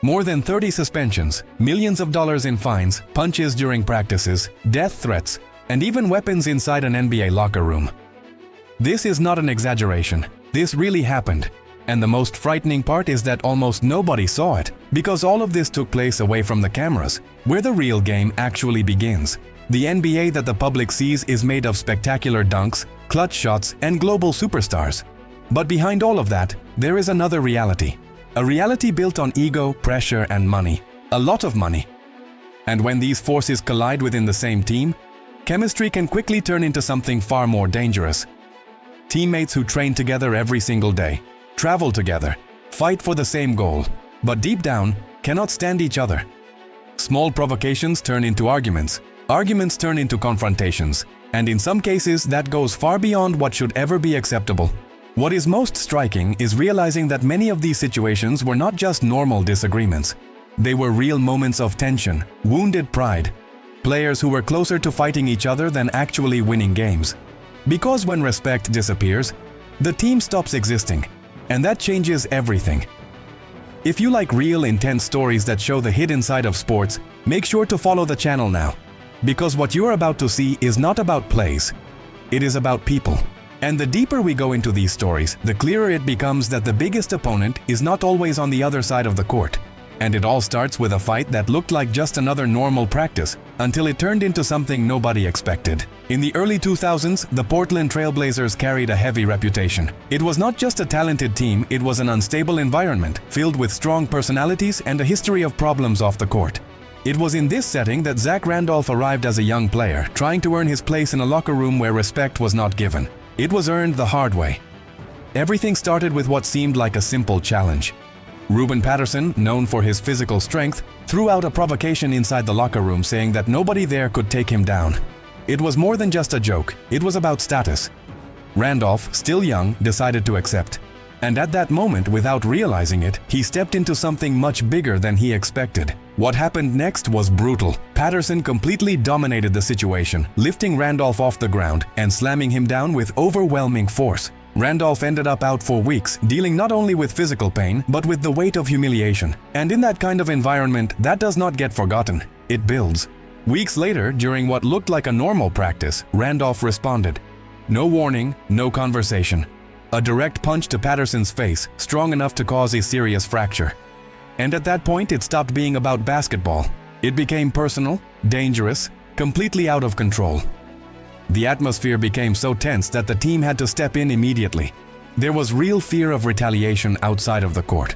More than 30 suspensions, millions of dollars in fines, punches during practices, death threats, and even weapons inside an NBA locker room. This is not an exaggeration. This really happened. And the most frightening part is that almost nobody saw it, because all of this took place away from the cameras, where the real game actually begins. The NBA that the public sees is made of spectacular dunks, clutch shots, and global superstars. But behind all of that, there is another reality. A reality built on ego, pressure, and money. A lot of money. And when these forces collide within the same team, chemistry can quickly turn into something far more dangerous. Teammates who train together every single day, travel together, fight for the same goal, but deep down cannot stand each other. Small provocations turn into arguments, arguments turn into confrontations, and in some cases that goes far beyond what should ever be acceptable. What is most striking is realizing that many of these situations were not just normal disagreements. They were real moments of tension, wounded pride, players who were closer to fighting each other than actually winning games. Because when respect disappears, the team stops existing. And that changes everything. If you like real, intense stories that show the hidden side of sports, make sure to follow the channel now. Because what you're about to see is not about plays. It is about people. And the deeper we go into these stories, the clearer it becomes that the biggest opponent is not always on the other side of the court. And it all starts with a fight that looked like just another normal practice, until it turned into something nobody expected. In the early 2000s, the Portland Trail Blazers carried a heavy reputation. It was not just a talented team, it was an unstable environment, filled with strong personalities and a history of problems off the court. It was in this setting that Zach Randolph arrived as a young player, trying to earn his place in a locker room where respect was not given. It was earned the hard way. Everything started with what seemed like a simple challenge. Ruben Patterson, known for his physical strength, threw out a provocation inside the locker room saying that nobody there could take him down. It was more than just a joke, it was about status. Randolph, still young, decided to accept. And at that moment, without realizing it, he stepped into something much bigger than he expected. What happened next was brutal. Patterson completely dominated the situation, lifting Randolph off the ground and slamming him down with overwhelming force. Randolph ended up out for weeks, dealing not only with physical pain, but with the weight of humiliation. And in that kind of environment, that does not get forgotten. It builds. Weeks later, during what looked like a normal practice, Randolph responded. No warning, no conversation. A direct punch to Patterson's face, strong enough to cause a serious fracture. And at that point, it stopped being about basketball. It became personal, dangerous, completely out of control. The atmosphere became so tense that the team had to step in immediately. There was real fear of retaliation outside of the court.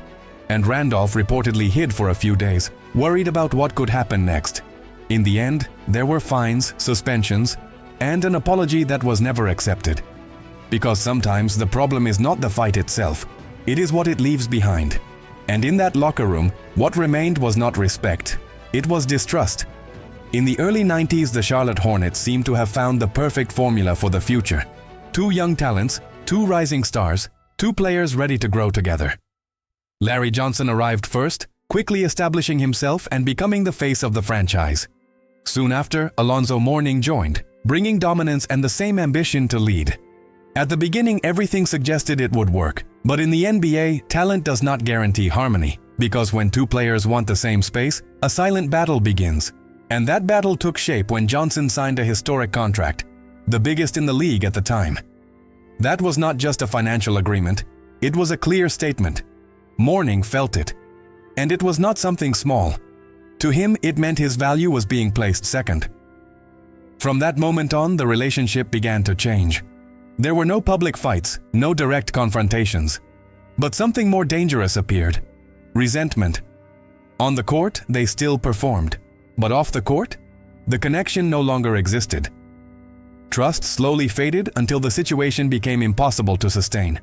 And Randolph reportedly hid for a few days, worried about what could happen next. In the end, there were fines, suspensions, and an apology that was never accepted. Because sometimes the problem is not the fight itself, it is what it leaves behind. And in that locker room, what remained was not respect, it was distrust. In the early 90s, the Charlotte Hornets seemed to have found the perfect formula for the future. Two young talents, two rising stars, two players ready to grow together. Larry Johnson arrived first, quickly establishing himself and becoming the face of the franchise. Soon after, Alonzo Mourning joined, bringing dominance and the same ambition to lead. At the beginning, everything suggested it would work. But in the NBA, talent does not guarantee harmony, because when two players want the same space, a silent battle begins. And that battle took shape when Johnson signed a historic contract, the biggest in the league at the time. That was not just a financial agreement, it was a clear statement. Mourning felt it. And it was not something small. To him, it meant his value was being placed second. From that moment on, the relationship began to change. There were no public fights, no direct confrontations. But something more dangerous appeared. Resentment. On the court, they still performed. But off the court, the connection no longer existed. Trust slowly faded until the situation became impossible to sustain.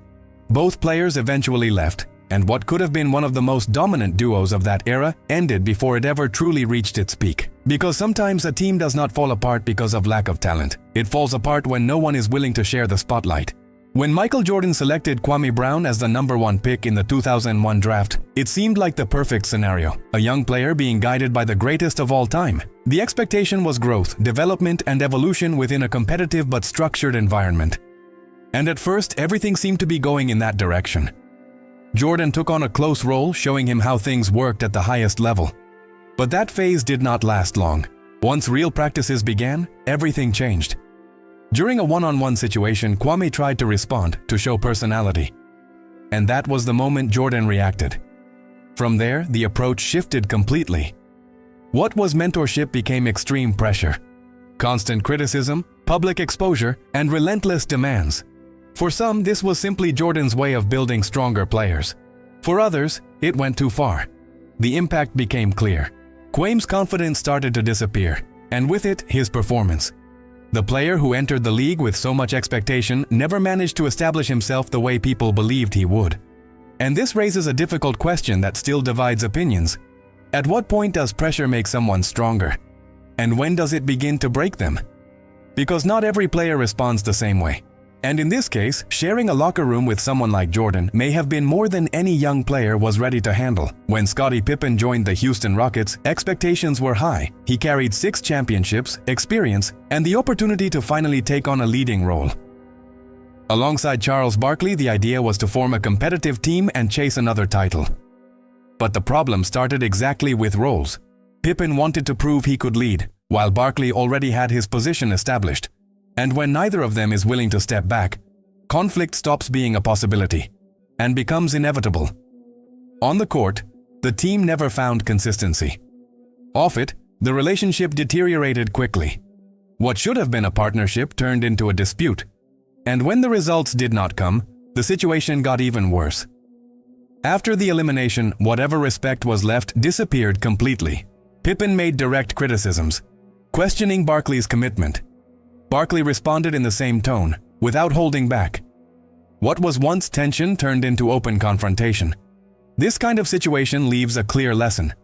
Both players eventually left, and what could have been one of the most dominant duos of that era ended before it ever truly reached its peak. Because sometimes a team does not fall apart because of lack of talent. It falls apart when no one is willing to share the spotlight. When Michael Jordan selected Kwame Brown as the #1 pick in the 2001 draft, it seemed like the perfect scenario, a young player being guided by the greatest of all time. The expectation was growth, development, and evolution within a competitive but structured environment. And at first, everything seemed to be going in that direction. Jordan took on a close role, showing him how things worked at the highest level. But that phase did not last long. Once real practices began, everything changed. During a one-on-one situation, Kwame tried to respond to show personality. And that was the moment Jordan reacted. From there, the approach shifted completely. What was mentorship became extreme pressure. Constant criticism, public exposure, and relentless demands. For some, this was simply Jordan's way of building stronger players. For others, it went too far. The impact became clear. Kwame's confidence started to disappear, and with it, his performance. The player who entered the league with so much expectation never managed to establish himself the way people believed he would. And this raises a difficult question that still divides opinions. At what point does pressure make someone stronger? And when does it begin to break them? Because not every player responds the same way. And in this case, sharing a locker room with someone like Jordan may have been more than any young player was ready to handle. When Scottie Pippen joined the Houston Rockets, expectations were high. He carried 6 championships, experience, and the opportunity to finally take on a leading role. Alongside Charles Barkley, the idea was to form a competitive team and chase another title. But the problem started exactly with roles. Pippen wanted to prove he could lead, while Barkley already had his position established. And when neither of them is willing to step back, conflict stops being a possibility and becomes inevitable. On the court, the team never found consistency. Off it, the relationship deteriorated quickly. What should have been a partnership turned into a dispute. And when the results did not come, the situation got even worse. After the elimination, whatever respect was left disappeared completely. Pippen made direct criticisms, questioning Barkley's commitment. Barkley responded in the same tone, without holding back. What was once tension turned into open confrontation. This kind of situation leaves a clear lesson.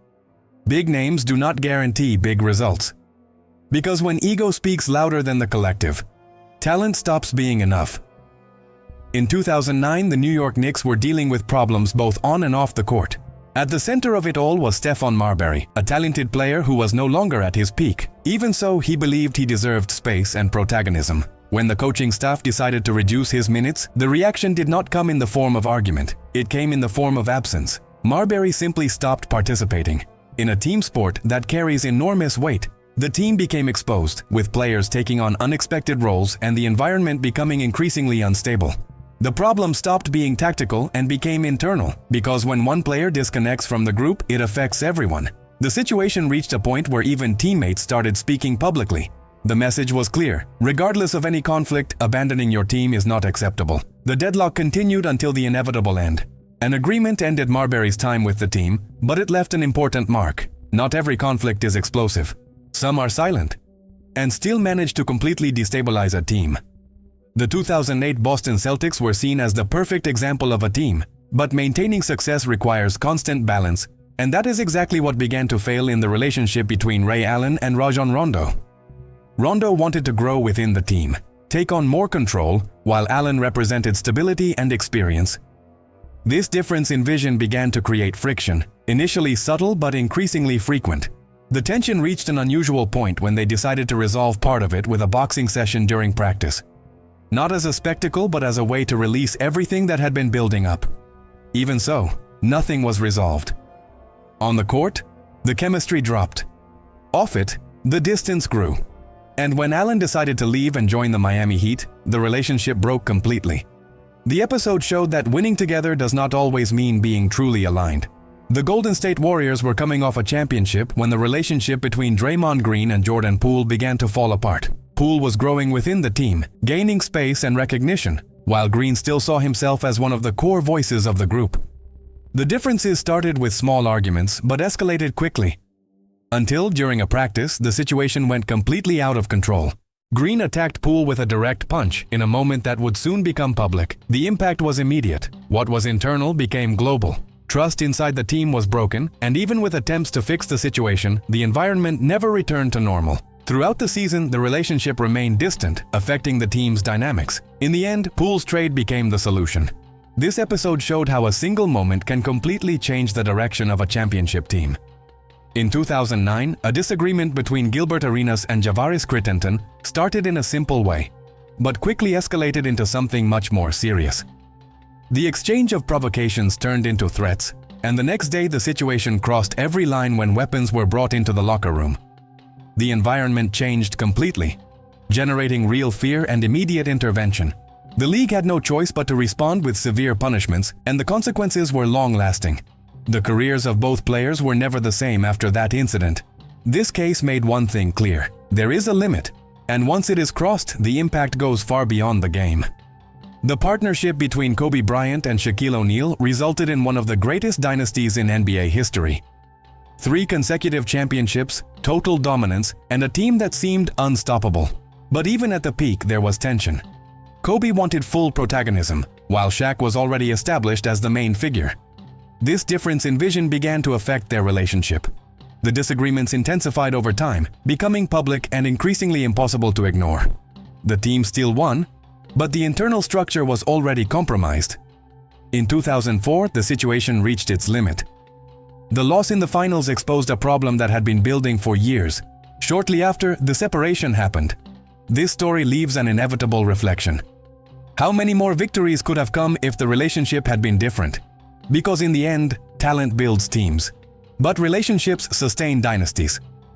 Big names do not guarantee big results. Because when ego speaks louder than the collective, talent stops being enough. In 2009, the New York Knicks were dealing with problems both on and off the court. At the center of it all was Stephon Marbury, a talented player who was no longer at his peak. Even so, he believed he deserved space and protagonism. When the coaching staff decided to reduce his minutes, the reaction did not come in the form of argument. It came in the form of absence. Marbury simply stopped participating. In a team sport that carries enormous weight, the team became exposed, with players taking on unexpected roles and the environment becoming increasingly unstable. The problem stopped being tactical and became internal, because when one player disconnects from the group, it affects everyone. The situation reached a point where even teammates started speaking publicly. The message was clear: regardless of any conflict, abandoning your team is not acceptable. The deadlock continued until the inevitable end. An agreement ended Marbury's time with the team, but it left an important mark. Not every conflict is explosive. Some are silent, and still manage to completely destabilize a team. The 2008 Boston Celtics were seen as the perfect example of a team, but maintaining success requires constant balance, and that is exactly what began to fail in the relationship between Ray Allen and Rajon Rondo. Rondo wanted to grow within the team, take on more control, while Allen represented stability and experience. This difference in vision began to create friction, initially subtle but increasingly frequent. The tension reached an unusual point when they decided to resolve part of it with a boxing session during practice. Not as a spectacle, but as a way to release everything that had been building up. Even so, nothing was resolved. On the court, the chemistry dropped. Off it, the distance grew. And when Allen decided to leave and join the Miami Heat, the relationship broke completely. The episode showed that winning together does not always mean being truly aligned. The Golden State Warriors were coming off a championship when the relationship between Draymond Green and Jordan Poole began to fall apart. Poole was growing within the team, gaining space and recognition, while Green still saw himself as one of the core voices of the group. The differences started with small arguments but escalated quickly. Until, during a practice, the situation went completely out of control. Green attacked Poole with a direct punch in a moment that would soon become public. The impact was immediate. What was internal became global. Trust inside the team was broken, and even with attempts to fix the situation, the environment never returned to normal. Throughout the season, the relationship remained distant, affecting the team's dynamics. In the end, Poole's trade became the solution. This episode showed how a single moment can completely change the direction of a championship team. In 2009, a disagreement between Gilbert Arenas and Javaris Crittenton started in a simple way, but quickly escalated into something much more serious. The exchange of provocations turned into threats, and the next day the situation crossed every line when weapons were brought into the locker room. The environment changed completely, generating real fear and immediate intervention. The league had no choice but to respond with severe punishments, and the consequences were long-lasting. The careers of both players were never the same after that incident. This case made one thing clear: there is a limit, and once it is crossed, the impact goes far beyond the game. The partnership between Kobe Bryant and Shaquille O'Neal resulted in one of the greatest dynasties in NBA history. 3 consecutive championships, total dominance, and a team that seemed unstoppable. But even at the peak, there was tension. Kobe wanted full protagonism, while Shaq was already established as the main figure. This difference in vision began to affect their relationship. The disagreements intensified over time, becoming public and increasingly impossible to ignore. The team still won, but the internal structure was already compromised. In 2004, the situation reached its limit. The loss in the finals exposed a problem that had been building for years. Shortly after, the separation happened. This story leaves an inevitable reflection. How many more victories could have come if the relationship had been different? Because in the end, talent builds teams. But relationships sustain dynasties.